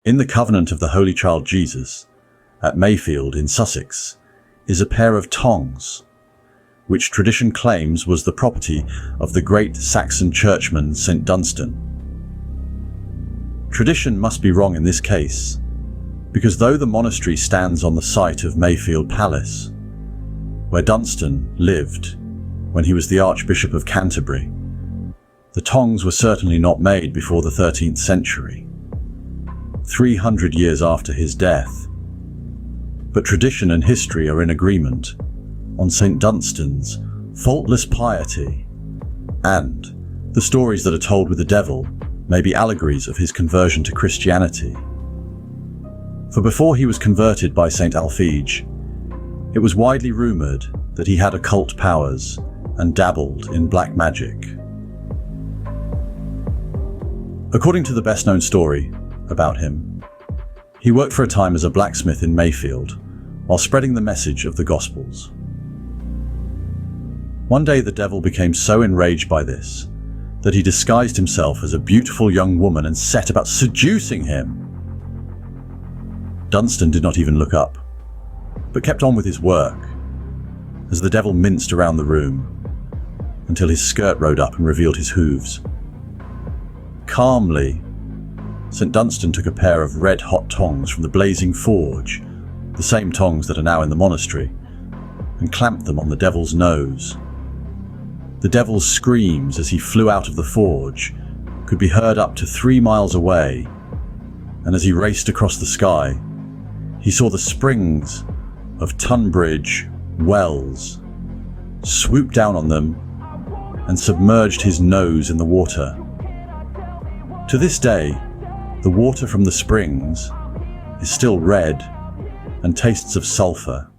In the Covenant of the Holy Child Jesus, at Mayfield in Sussex, is a pair of tongs, which tradition claims was the property of the great Saxon churchman St. Dunstan. Tradition must be wrong in this case, because though the monastery stands on the site of Mayfield Palace, where Dunstan lived when he was the Archbishop of Canterbury, the tongs were certainly not made before the 13th century, 300 years after his death. But tradition and history are in agreement on St. Dunstan's faultless piety, and the stories that are told with the devil may be allegories of his conversion to Christianity. For before he was converted by St. Alphege, it was widely rumoured that he had occult powers and dabbled in black magic. According to the best-known story about him, he worked for a time as a blacksmith in Mayfield while spreading the message of the Gospels. One day the devil became so enraged by this that he disguised himself as a beautiful young woman and set about seducing him. Dunstan did not even look up, but kept on with his work as the devil minced around the room until his skirt rode up and revealed his hooves. Calmly, St. Dunstan took a pair of red-hot tongs from the blazing forge, the same tongs that are now in the monastery, and clamped them on the devil's nose. The devil's screams as he flew out of the forge could be heard up to 3 miles away, and as he raced across the sky, he saw the springs of Tunbridge wells swoop down on them and submerged his nose in the water. To this day, the water from the springs is still red and tastes of sulphur.